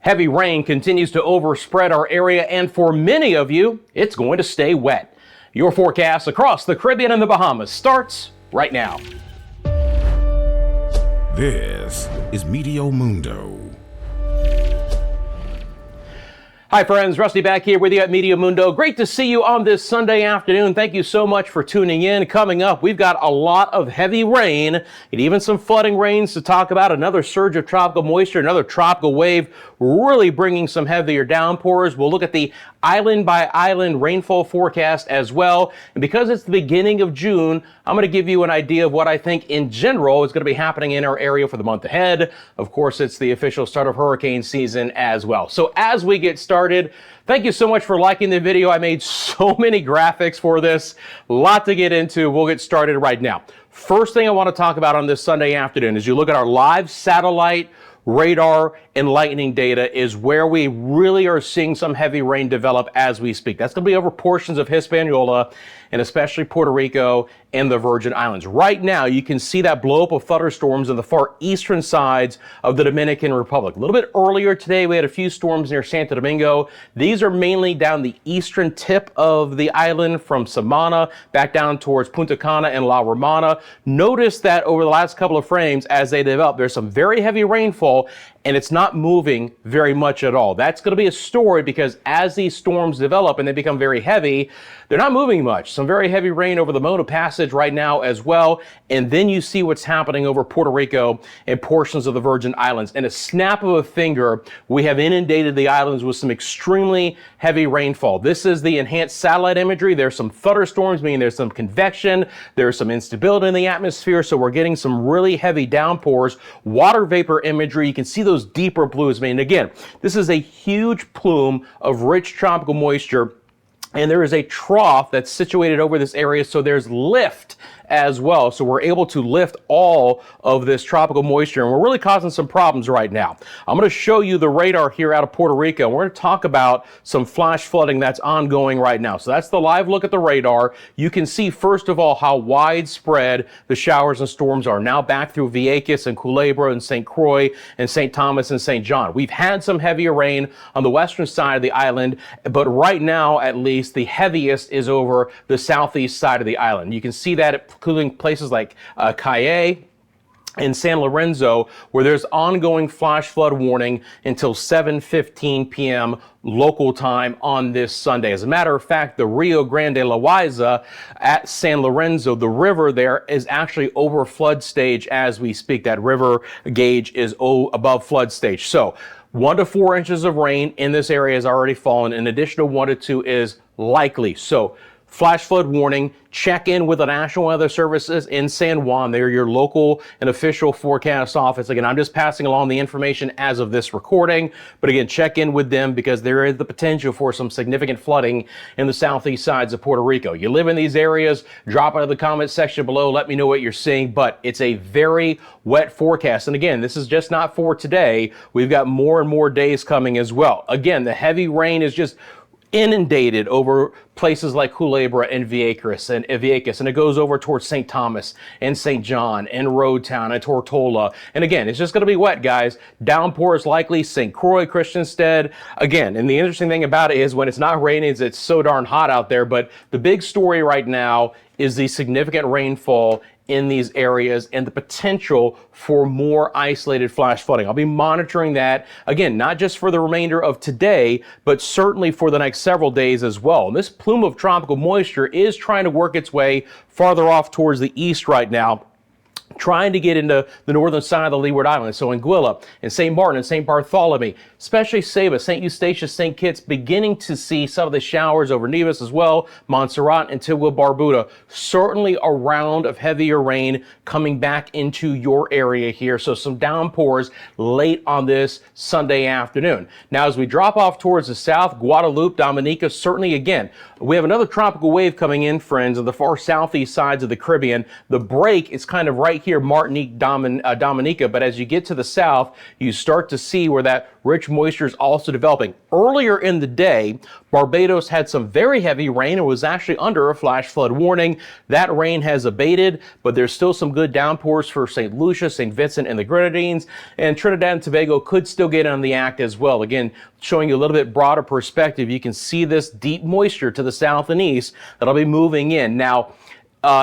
Heavy rain continues to overspread our area, and for many of you, it's going to stay wet. Your forecast across the Caribbean and the Bahamas starts right now. This is Meteo Mundo. Hi friends, Rusty back here with you at Meteo Mundo. Great to see you on this Sunday afternoon. Thank you so much for tuning in. Coming up, we've got a lot of heavy rain and even some flooding rains to talk about. Another surge of tropical moisture, another tropical wave, really bringing some heavier downpours. We'll look at the island by island rainfall forecast as well. And because it's the beginning of June, I'm going to give you an idea of what I think in general is going to be happening in our area for the month ahead. Of course, it's the official start of hurricane season as well. So as we get started, thank you so much for liking the video. I made so many graphics for this. A lot to get into. We'll get started right now. First thing I want to talk about on this Sunday afternoon is you look at our live satellite radar and lightning data is where we really are seeing some heavy rain develop as we speak. That's going to be over portions of Hispaniola and especially Puerto Rico and the Virgin Islands. Right now, you can see that blow up of thunderstorms on the far eastern sides of the Dominican Republic. A little bit earlier today, we had a few storms near Santo Domingo. These are mainly down the eastern tip of the island from Samana back down towards Punta Cana and La Romana. Notice that over the last couple of frames as they develop, there's some very heavy rainfall and it's not moving very much at all. That's going to be a story because as these storms develop and they become very heavy, they're not moving much. Some very heavy rain over the Mona Passage right now as well. And then you see what's happening over Puerto Rico and portions of the Virgin Islands. In a snap of a finger, we have inundated the islands with some extremely heavy rainfall. This is the enhanced satellite imagery. There's some thunderstorms, meaning there's some convection. There's some instability in the atmosphere. So we're getting some really heavy downpours. Water vapor imagery, you can see those deeper blues. I mean, again, this is a huge plume of rich tropical moisture. And there is a trough that's situated over this area, so there's lift as well. So we're able to lift all of this tropical moisture, and we're really causing some problems right now. I'm going to show you the radar here out of Puerto Rico, and we're going to talk about some flash flooding that's ongoing right now. So that's the live look at the radar. You can see, first of all, how widespread the showers and storms are now back through Vieques and Culebra and St. Croix and St. Thomas and St. John. We've had some heavier rain on the western side of the island, but right now, at least, the heaviest is over the southeast side of the island. You can see that including places like Cayey and San Lorenzo, where there's ongoing flash flood warning until 7:15 p.m. local time on this Sunday. As a matter of fact, the Rio Grande Loaiza at San Lorenzo, the river there is actually over flood stage as we speak. That river gauge is above flood stage. So 1 to 4 inches of rain in this area has already fallen. An additional 1 to 2 is likely. So flash flood warning. Check in with the National Weather Services in San Juan. They're your local and official forecast office. Again, I'm just passing along the information as of this recording. But again, check in with them because there is the potential for some significant flooding in the southeast sides of Puerto Rico. You live in these areas, drop into the comment section below. Let me know what you're seeing. But it's a very wet forecast. And again, this is just not for today. We've got more and more days coming as well. Again, the heavy rain is just inundated over places like Culebra and Vieques, and it goes over towards St. Thomas and St. John and Roadtown and Tortola. And again, it's just going to be wet, guys. Downpours likely, St. Croix, Christiansted. Again, and the interesting thing about it is when it's not raining, it's so darn hot out there. But the big story right now is the significant rainfall in these areas and the potential for more isolated flash flooding. I'll be monitoring that, again, not just for the remainder of today, but certainly for the next several days as well. And this plume of tropical moisture is trying to work its way farther off towards the east right now, trying to get into the northern side of the Leeward Islands. So Anguilla and St. Martin and St. Bartholomew, especially Saba, St. Eustatius, St. Kitts, beginning to see some of the showers over Nevis as well, Montserrat, Antigua, Barbuda. Certainly a round of heavier rain coming back into your area here. So some downpours late on this Sunday afternoon. Now, as we drop off towards the south, Guadalupe, Dominica, certainly again, we have another tropical wave coming in, friends, on the far southeast sides of the Caribbean. The break is kind of right right here, Martinique, Dominica, but as you get to the south, you start to see where that rich moisture is also developing. Earlier in the day, Barbados had some very heavy rain and was actually under a flash flood warning. That rain has abated, but there's still some good downpours for St. Lucia, St. Vincent, and the Grenadines, and Trinidad and Tobago could still get on the act as well. Again, showing you a little bit broader perspective, you can see this deep moisture to the south and east that'll be moving in. Now,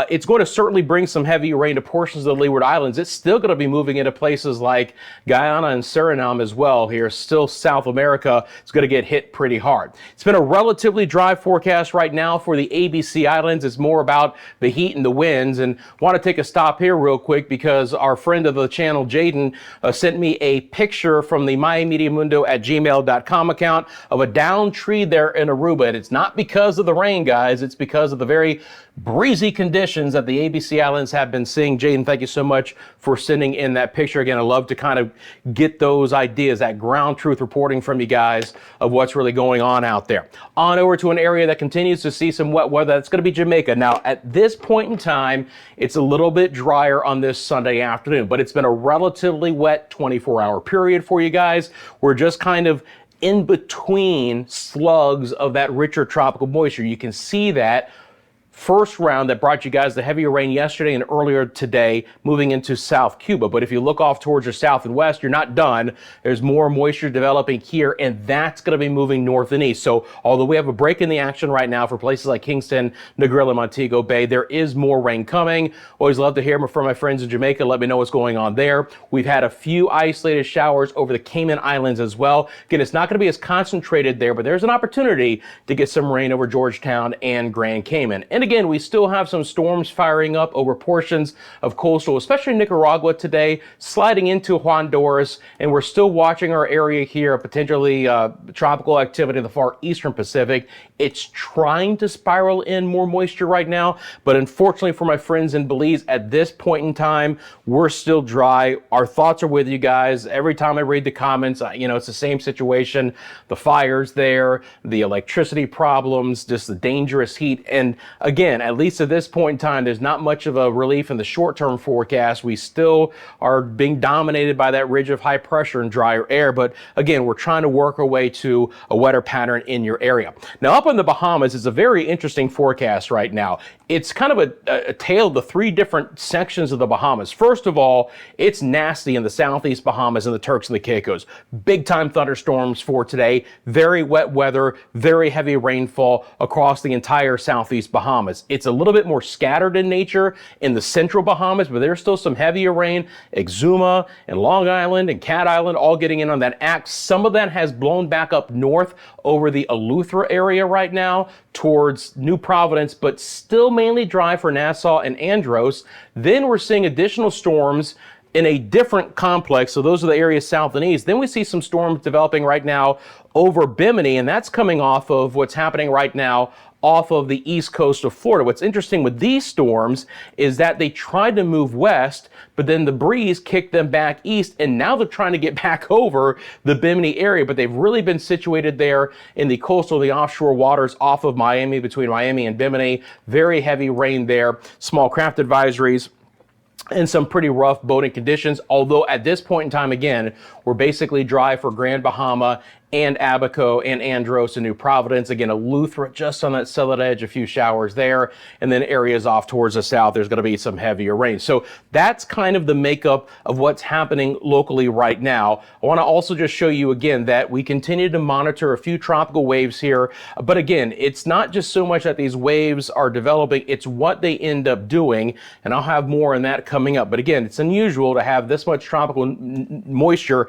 it's going to certainly bring some heavy rain to portions of the Leeward Islands. It's still going to be moving into places like Guyana and Suriname as well here. Still South America is going to get hit pretty hard. It's been a relatively dry forecast right now for the ABC Islands. It's more about the heat and the winds. And want to take a stop here real quick because our friend of the channel, Jaden, sent me a picture from the myMediaMundo@gmail.com account of a downed tree there in Aruba. And it's not because of the rain, guys. It's because of the very breezy conditions that the ABC Islands have been seeing. Jaden, thank you so much for sending in that picture. Again, I love to kind of get those ideas, that ground truth reporting from you guys of what's really going on out there. On over to an area that continues to see some wet weather. That's going to be Jamaica. Now, at this point in time, it's a little bit drier on this Sunday afternoon, but it's been a relatively wet 24-hour period for you guys. We're just kind of in between slugs of that richer tropical moisture. You can see that first round that brought you guys the heavier rain yesterday and earlier today moving into South Cuba. But if you look off towards your south and west, you're not done. There's more moisture developing here, and that's going to be moving north and east. So although we have a break in the action right now for places like Kingston, Negril, Montego Bay, there is more rain coming. Always love to hear from my friends in Jamaica. Let me know what's going on there. We've had a few isolated showers over the Cayman Islands as well. Again, it's not going to be as concentrated there, but there's an opportunity to get some rain over Georgetown and Grand Cayman. And again, we still have some storms firing up over portions of coastal, especially Nicaragua today, sliding into Honduras, and we're still watching our area here, potentially tropical activity in the far eastern Pacific. It's trying to spiral in more moisture right now, but unfortunately for my friends in Belize, at this point in time, we're still dry. Our thoughts are with you guys. Every time I read the comments, it's the same situation. The fires there, the electricity problems, just the dangerous heat. And again, at least at this point in time, there's not much of a relief in the short-term forecast. We still are being dominated by that ridge of high pressure and drier air. But again, we're trying to work our way to a wetter pattern in your area. Now, up in the Bahamas, it's a very interesting forecast right now. It's kind of a tale of the three different sections of the Bahamas. First of all, it's nasty in the southeast Bahamas and the Turks and the Caicos. Big time thunderstorms for today. Very wet weather, very heavy rainfall across the entire southeast Bahamas. It's a little bit more scattered in nature in the central Bahamas, but there's still some heavier rain. Exuma and Long Island and Cat Island all getting in on that act. Some of that has blown back up north over the Eleuthera area right now towards New Providence, but still mainly dry for Nassau and Andros. Then we're seeing additional storms in a different complex. So those are the areas south and east. Then we see some storms developing right now over Bimini, and that's coming off of what's happening right now off of the east coast of Florida. What's interesting with these storms is that they tried to move west, but then the breeze kicked them back east, and now they're trying to get back over the Bimini area, but they've really been situated there in the coastal, the offshore waters off of Miami, between Miami and Bimini. Very heavy rain there, small craft advisories, and some pretty rough boating conditions. Although at this point in time, again, we're basically dry for Grand Bahama and Abaco and Andros and New Providence. Again, Eleuthera just on that southern edge, a few showers there, and then areas off towards the south, there's going to be some heavier rain. So that's kind of the makeup of what's happening locally right now. I want to also just show you again that we continue to monitor a few tropical waves here. But again, it's not just so much that these waves are developing, it's what they end up doing. And I'll have more on that coming up. But again, it's unusual to have this much tropical moisture.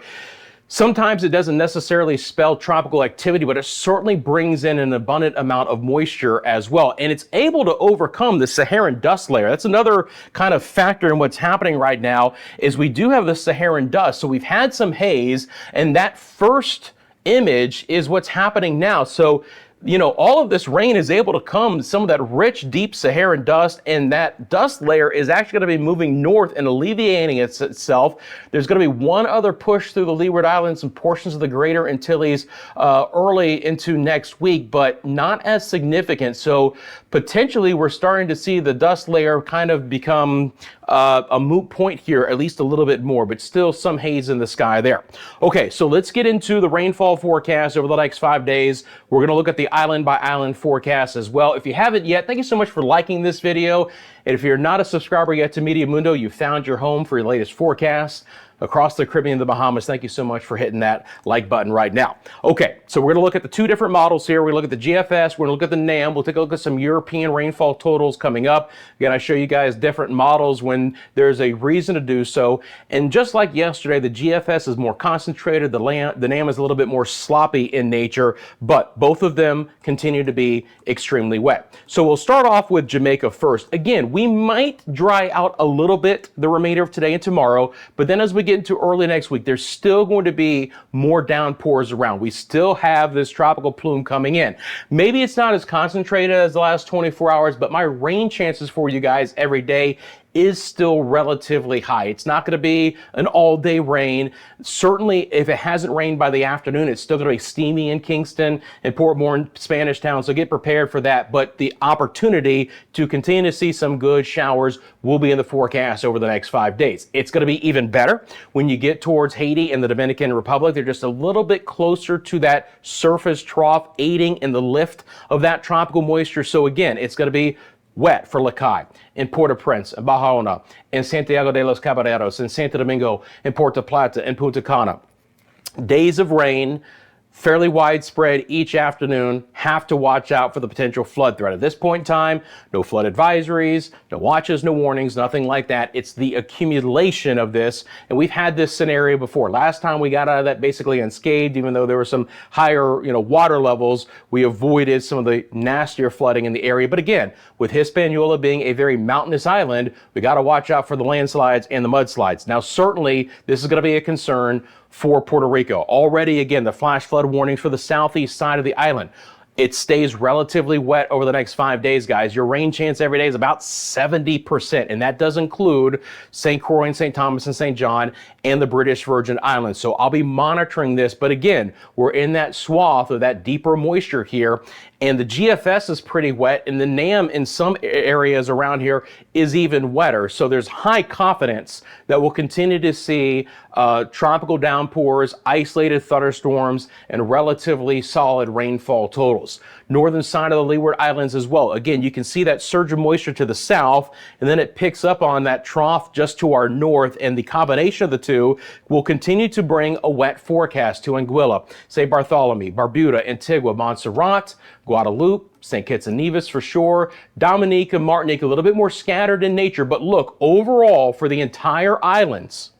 Sometimes it doesn't necessarily spell tropical activity, but it certainly brings in an abundant amount of moisture as well. And it's able to overcome the Saharan dust layer. That's another kind of factor in what's happening right now is we do have the Saharan dust. So we've had some haze, and that first image is what's happening now. So all of this rain is able to come, some of that rich, deep Saharan dust, and that dust layer is actually going to be moving north and alleviating itself. There's going to be one other push through the Leeward Islands and portions of the greater Antilles early into next week, but not as significant. So potentially we're starting to see the dust layer kind of become a moot point here, at least a little bit more, but still some haze in the sky there. Okay, so let's get into the rainfall forecast over the next 5 days. We're going to look at the island by island forecast as well. If you haven't yet, thank you so much for liking this video. And if you're not a subscriber yet to Meteo Mundo, you found your home for your latest forecasts across the Caribbean and the Bahamas. Thank you so much for hitting that like button right now. Okay, so we're going to look at the two different models here. We're going to look at the GFS. We're going to look at the NAM. We'll take a look at some European rainfall totals coming up. Again, I show you guys different models when there's a reason to do so. And just like yesterday, the GFS is more concentrated. The NAM is a little bit more sloppy in nature, but both of them continue to be extremely wet. So we'll start off with Jamaica first. Again, we might dry out a little bit the remainder of today and tomorrow, but then as we get into early next week, there's still going to be more downpours around. We still have this tropical plume coming in. Maybe it's not as concentrated as the last 24 hours, but my rain chances for you guys every day is still relatively high. It's not going to be an all-day rain. Certainly, if it hasn't rained by the afternoon, it's still going to be steamy in Kingston and Port Morton, Spanish Town, so get prepared for that. But the opportunity to continue to see some good showers will be in the forecast over the next 5 days. It's going to be even better when you get towards Haiti and the Dominican Republic. They're just a little bit closer to that surface trough, aiding in the lift of that tropical moisture. So again, it's going to be wet for Lacaille, in Port-au-Prince, in Bahona, in Santiago de los Caballeros, in Santo Domingo, in Puerto Plata, in Punta Cana. Days of rain, fairly widespread each afternoon. Have to watch out for the potential flood threat. At this point in time, no flood advisories, no watches, no warnings, nothing like that. It's the accumulation of this, and we've had this scenario before. Last time we got out of that basically unscathed, even though there were some higher, water levels, we avoided some of the nastier flooding in the area. But again, with Hispaniola being a very mountainous island, we got to watch out for the landslides and the mudslides. Now, certainly, this is going to be a concern for Puerto Rico. Already, again, the flash flood warnings for the southeast side of the island. It stays relatively wet over the next 5 days, guys. Your rain chance every day is about 70%, and that does include St. Croix and St. Thomas and St. John and the British Virgin Islands. So I'll be monitoring this, but again, we're in that swath of that deeper moisture here, and the GFS is pretty wet, and the NAM in some areas around here is even wetter. So there's high confidence that we'll continue to see tropical downpours, isolated thunderstorms, and relatively solid rainfall totals. Northern side of the Leeward Islands as well. Again, you can see that surge of moisture to the south, and then it picks up on that trough just to our north, and the combination of the two will continue to bring a wet forecast to Anguilla, St. Bartholomew, Barbuda, Antigua, Montserrat, Guadeloupe, St. Kitts and Nevis for sure, Dominica, Martinique, a little bit more scattered in nature. But look, overall for the entire islands,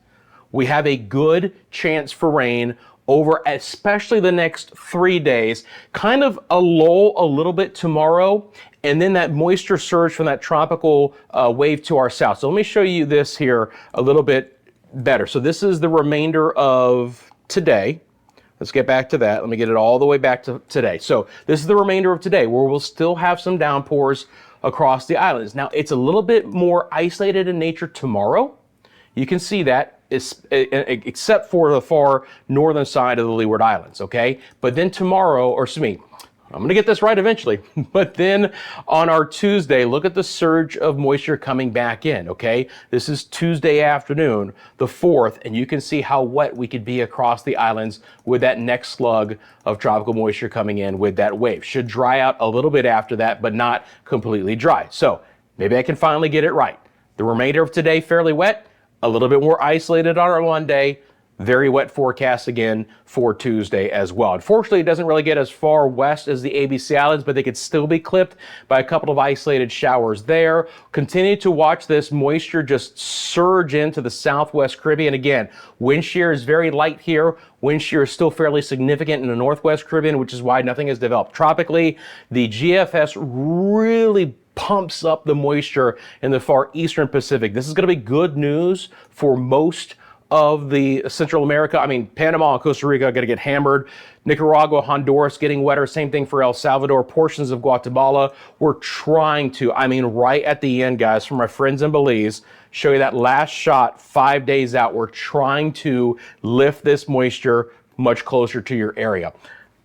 we have a good chance for rain over especially the next 3 days. Kind of a lull a little bit tomorrow, and then that moisture surge from that tropical wave to our south. So let me show you this here a little bit better. So this is the remainder of today. Let's get back to that. Let me get it all the way back to today. So this is the remainder of today, where we'll still have some downpours across the islands. Now, it's a little bit more isolated in nature tomorrow. You can see that, except for the far northern side of the Leeward Islands, okay? But then tomorrow, or excuse me, I'm going to get this right eventually, but then on our Tuesday, look at the surge of moisture coming back in, okay? This is Tuesday afternoon, the 4th, and you can see how wet we could be across the islands with that next slug of tropical moisture coming in with that wave. Should dry out a little bit after that, but not completely dry. So maybe I can finally get it right. The remainder of today, fairly wet, a little bit more isolated on our Monday. Very wet forecast again for Tuesday as well. Unfortunately, it doesn't really get as far west as the ABC Islands, but they could still be clipped by a couple of isolated showers there. Continue to watch this moisture just surge into the southwest Caribbean. Again, wind shear is very light here. Wind shear is still fairly significant in the northwest Caribbean, which is why nothing has developed tropically. The GFS really pumps up the moisture in the far eastern Pacific. This is going to be good news for most of the Central America. I mean, Panama and Costa Rica are going to get hammered. Nicaragua, Honduras getting wetter. Same thing for El Salvador. Portions of Guatemala. We're trying to, I mean, right at the end, guys, from my friends in Belize, show you that last shot 5 days out. We're trying to lift this moisture much closer to your area.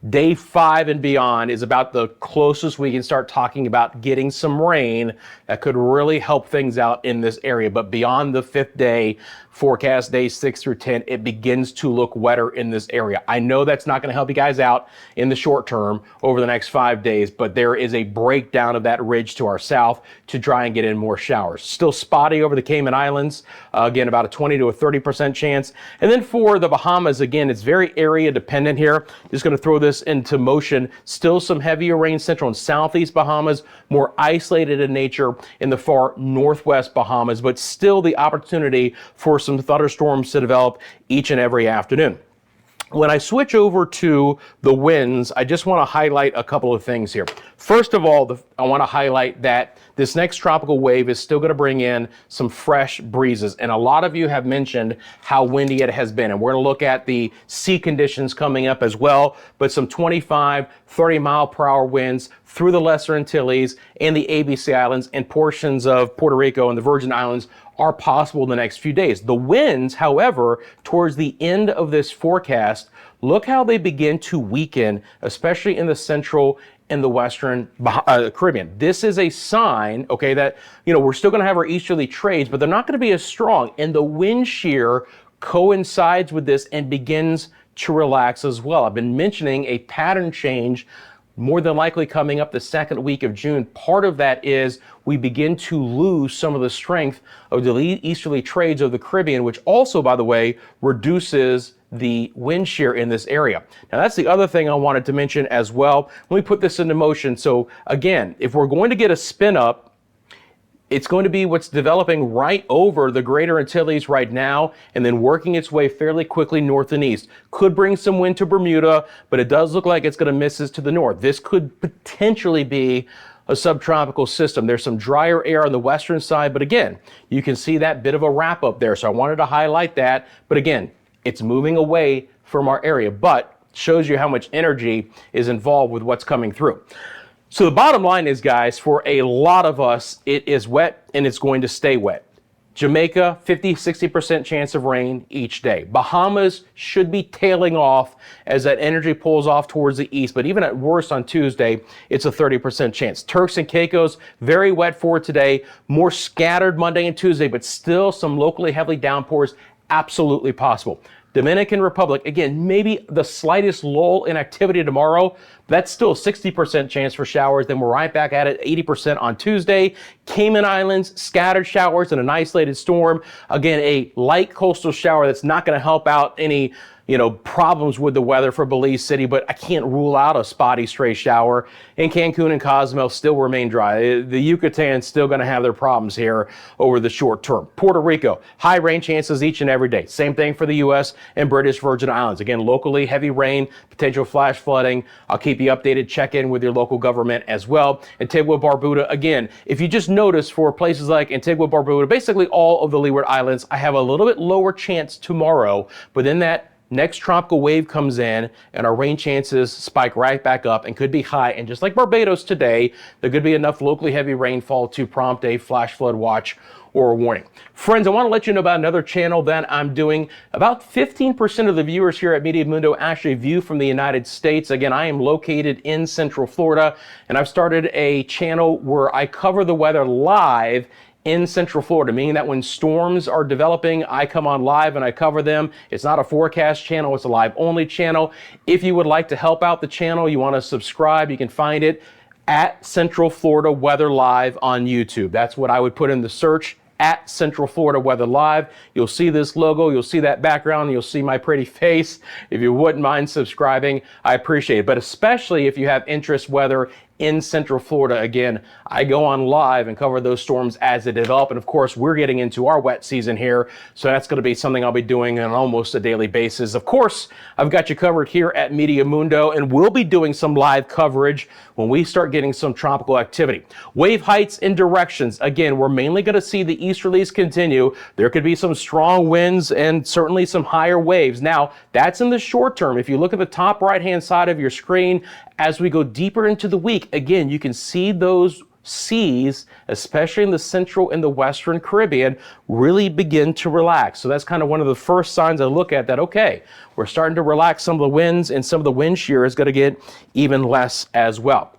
Day 5 and beyond is about the closest we can start talking about getting some rain that could really help things out in this area. But beyond the 5th day, forecast days 6 through 10, it begins to look wetter in this area. I know that's not going to help you guys out in the short term over the next 5 days, but there is a breakdown of that ridge to our south to try and get in more showers. Still spotty over the Cayman Islands, again, about a 20 to a 30% chance. And then for the Bahamas, again, it's very area dependent here. Just going to throw this into motion. Still some heavier rain central and southeast Bahamas, more isolated in nature in the far northwest Bahamas, but still the opportunity for some thunderstorms to develop each and every afternoon. When I switch over to the winds, I just want to highlight a couple of things here. First of all, I want to highlight that this next tropical wave is still going to bring in some fresh breezes. And a lot of you have mentioned how windy it has been. And we're going to look at the sea conditions coming up as well. But some 25, 30 mile per hour winds through the Lesser Antilles and the ABC Islands and portions of Puerto Rico and the Virgin Islands are possible in the next few days. The winds, however, towards the end of this forecast, look how they begin to weaken, especially in the central and the western Caribbean. This is a sign, okay, that, you know, we're still going to have our easterly trades, but they're not going to be as strong. And the wind shear coincides with this and begins to relax as well. I've been mentioning a pattern change more than likely coming up the second week of June. Part of that is we begin to lose some of the strength of the easterly trades of the Caribbean, which also, by the way, reduces the wind shear in this area. Now, that's the other thing I wanted to mention as well. Let me put this into motion. So again, if we're going to get a spin up, it's going to be what's developing right over the Greater Antilles right now and then working its way fairly quickly north and east. Could bring some wind to Bermuda, but it does look like it's going to miss us to the north. This could potentially be a subtropical system. There's some drier air on the western side, but again, you can see that bit of a wrap up there. So I wanted to highlight that. But again, it's moving away from our area, but shows you how much energy is involved with what's coming through. So the bottom line is, guys, for a lot of us, it is wet and it's going to stay wet. Jamaica, 50-60% chance of rain each day. Bahamas should be tailing off as that energy pulls off towards the east, but even at worst on Tuesday, it's a 30% chance. Turks and Caicos, very wet for today, more scattered Monday and Tuesday, but still some locally heavy downpours, absolutely possible. Dominican Republic, again, maybe the slightest lull in activity tomorrow. That's still a 60% chance for showers. Then we're right back at it, 80% on Tuesday. Cayman Islands, scattered showers and an isolated storm. Again, a light coastal shower that's not going to help out any, problems with the weather for Belize City, but I can't rule out a spotty stray shower. And Cancun and Cozumel still remain dry. The Yucatan's still going to have their problems here over the short term. Puerto Rico, high rain chances each and every day. Same thing for the U.S. and British Virgin Islands. Again, locally heavy rain, potential flash flooding. I'll keep you updated. Check in with your local government as well. Antigua, Barbuda, again, if you just notice for places like Antigua, Barbuda, basically all of the Leeward Islands, I have a little bit lower chance tomorrow, but then that next tropical wave comes in and our rain chances spike right back up and could be high. And just like Barbados today, there could be enough locally heavy rainfall to prompt a flash flood watch or a warning. Friends, I want to let you know about another channel that I'm doing. About 15% of the viewers here at Meteo Mundo actually view from the United States. Again, I am located in Central Florida, and I've started a channel where I cover the weather live in Central Florida, meaning that when storms are developing, I come on live and I cover them. It's not a forecast channel, it's a live only channel. If you would like to help out the channel, you want to subscribe, you can find it at Central Florida Weather Live on YouTube. That's what I would put in the search, at Central Florida Weather Live. You'll see this logo, you'll see that background, you'll see my pretty face. If you wouldn't mind subscribing, I appreciate it. But especially if you have interest whether in Central Florida. Again, I go on live and cover those storms as they develop. And of course, we're getting into our wet season here. So that's going to be something I'll be doing on almost a daily basis. Of course, I've got you covered here at Meteo Mundo, and we'll be doing some live coverage when we start getting some tropical activity. Wave heights and directions. Again, we're mainly going to see the easterlies continue. There could be some strong winds and certainly some higher waves. Now, that's in the short term. If you look at the top right-hand side of your screen, as we go deeper into the week, again, you can see those seas, especially in the central and the western Caribbean, really begin to relax. So that's kind of one of the first signs I look at that, okay, we're starting to relax some of the winds, and some of the wind shear is going to get even less as well.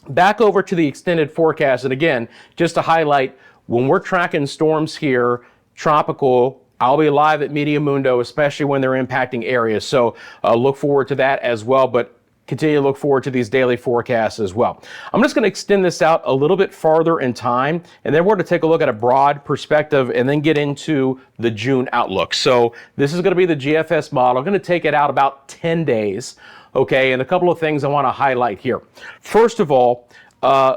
Back over to the extended forecast, and again, just to highlight, when we're tracking storms here, tropical, I'll be live at Meteo Mundo, especially when they're impacting areas. So look forward to that as well, but continue to look forward to these daily forecasts as well. I'm just going to extend this out a little bit farther in time, and then we're going to take a look at a broad perspective and then get into the June outlook. So this is going to be the GFS model. I'm going to take it out about 10 days. Okay, and a couple of things I want to highlight here. First of all,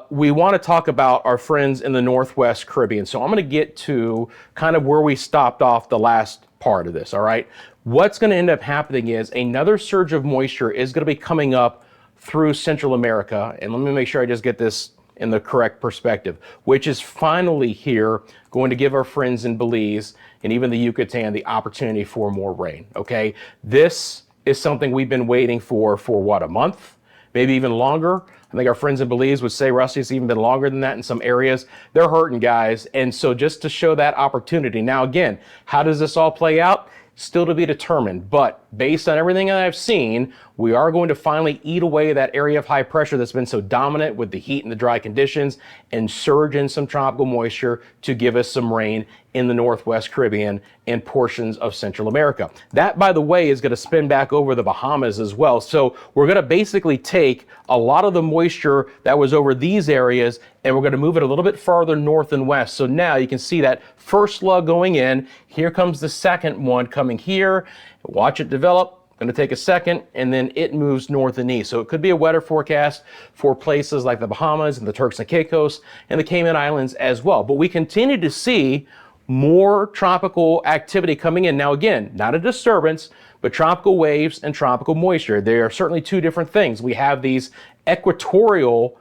we want to talk about our friends in the Northwest Caribbean. So I'm going to get to kind of where we stopped off the last part of this, all right? What's going to end up happening is another surge of moisture is going to be coming up through Central America. And let me make sure I just get this in the correct perspective, which is finally here going to give our friends in Belize and even the Yucatan the opportunity for more rain, okay? This is something we've been waiting for what, a month? Maybe even longer? I think our friends in Belize would say, Rusty, it's even been longer than that in some areas. They're hurting, guys. And so just to show that opportunity. Now, again, how does this all play out? Still to be determined, but based on everything that I've seen, we are going to finally eat away that area of high pressure that's been so dominant with the heat and the dry conditions, and surge in some tropical moisture to give us some rain in the Northwest Caribbean and portions of Central America. That, by the way, is going to spin back over the Bahamas as well. So we're going to basically take a lot of the moisture that was over these areas and we're going to move it a little bit farther north and west. So now you can see that first slug going in. Here comes the second one coming here. Watch it develop. Going to take a second, and then it moves north and east. So it could be a wetter forecast for places like the Bahamas and the Turks and Caicos and the Cayman Islands as well. But we continue to see more tropical activity coming in. Now, again, not a disturbance, but tropical waves and tropical moisture. They are certainly two different things. We have these equatorial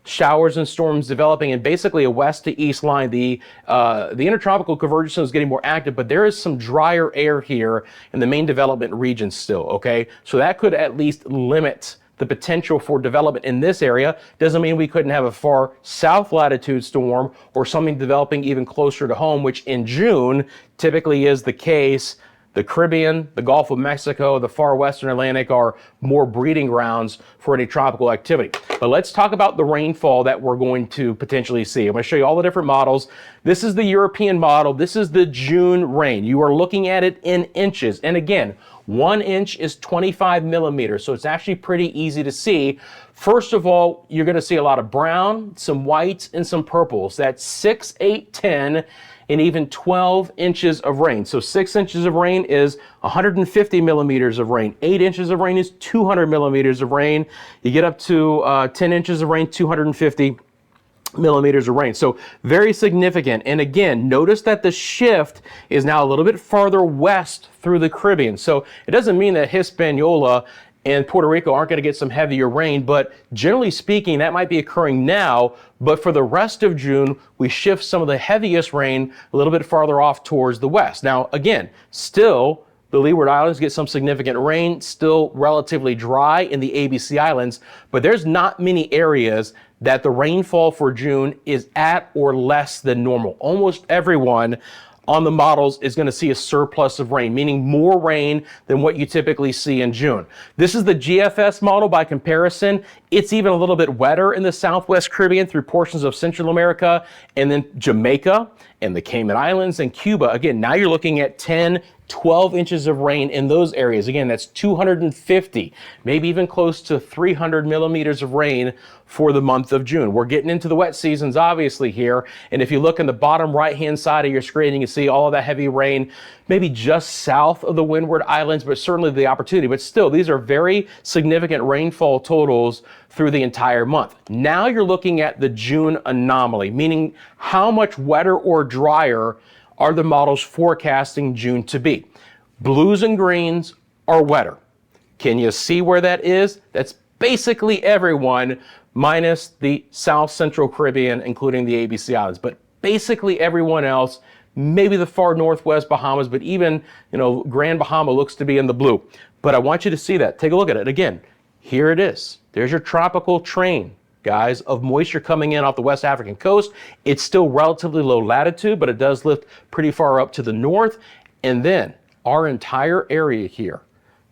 showers and storms developing in basically a west to east line. The intertropical convergence is getting more active, but there is some drier air here in the main development region still, okay? So that could at least limit the potential for development in this area. Doesn't mean we couldn't have a far south latitude storm or something developing even closer to home, which in June typically is the case. The Caribbean, the Gulf of Mexico, the far western Atlantic are more breeding grounds for any tropical activity. But let's talk about the rainfall that we're going to potentially see. I'm going to show you all the different models. This is the European model. This is the June rain. You are looking at it in inches. And again, 1 inch is 25 millimeters. So it's actually pretty easy to see. First of all, you're going to see a lot of brown, some whites, and some purples. That's 6, 8, 10. And even 12 inches of rain. So 6 inches of rain is 150 millimeters of rain. 8 inches of rain is 200 millimeters of rain. You get up to 10 inches of rain, 250 millimeters of rain. So very significant. And again, notice that the shift is now a little bit farther west through the Caribbean. So it doesn't mean that Hispaniola and Puerto Rico aren't going to get some heavier rain, but generally speaking, that might be occurring now. But for the rest of June, we shift some of the heaviest rain a little bit farther off towards the west. Now, again, still the Leeward Islands get some significant rain, still relatively dry in the ABC Islands, but there's not many areas that the rainfall for June is at or less than normal. Almost everyone on the models is going to see a surplus of rain, meaning more rain than what you typically see in June. This is the GFS model by comparison. It's even a little bit wetter in the Southwest Caribbean through portions of Central America and then Jamaica and the Cayman Islands and Cuba. Again, now you're looking at 10, 12 inches of rain in those areas. Again, that's 250, maybe even close to 300 millimeters of rain for the month of June. We're getting into the wet seasons, obviously, here. And if you look in the bottom right-hand side of your screen, you can see all of that heavy rain, maybe just south of the Windward Islands, but certainly the opportunity. But still, these are very significant rainfall totals through the entire month. Now you're looking at the June anomaly, meaning how much wetter or drier are the models forecasting June to be. Blues and greens are wetter. Can you see where that is? That's basically everyone minus the South Central Caribbean, including the ABC Islands, but basically everyone else, maybe the far northwest Bahamas, but even, Grand Bahama looks to be in the blue. But I want you to see that. Take a look at it again. Here it is. There's your tropical train, guys, of moisture coming in off the West African coast. It's still relatively low latitude, but it does lift pretty far up to the north. And then our entire area here,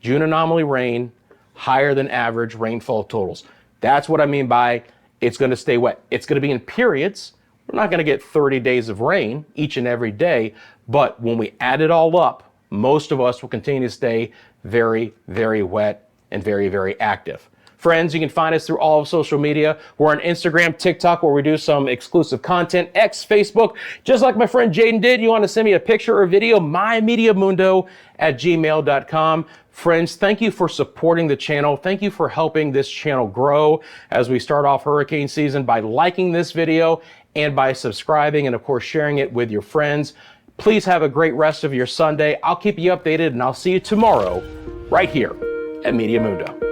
June anomaly rain, higher than average rainfall totals. That's what I mean by it's going to stay wet. It's going to be in periods. We're not going to get 30 days of rain each and every day, but when we add it all up, most of us will continue to stay very, very wet and very, very active. Friends, you can find us through all of social media. We're on Instagram, TikTok, where we do some exclusive content, X, Facebook. Just like my friend Jaden did, you want to send me a picture or video, mymeteomundo@gmail.com. Friends, thank you for supporting the channel. Thank you for helping this channel grow as we start off hurricane season by liking this video and by subscribing and, of course, sharing it with your friends. Please have a great rest of your Sunday. I'll keep you updated, and I'll see you tomorrow right here at Meteo Mundo.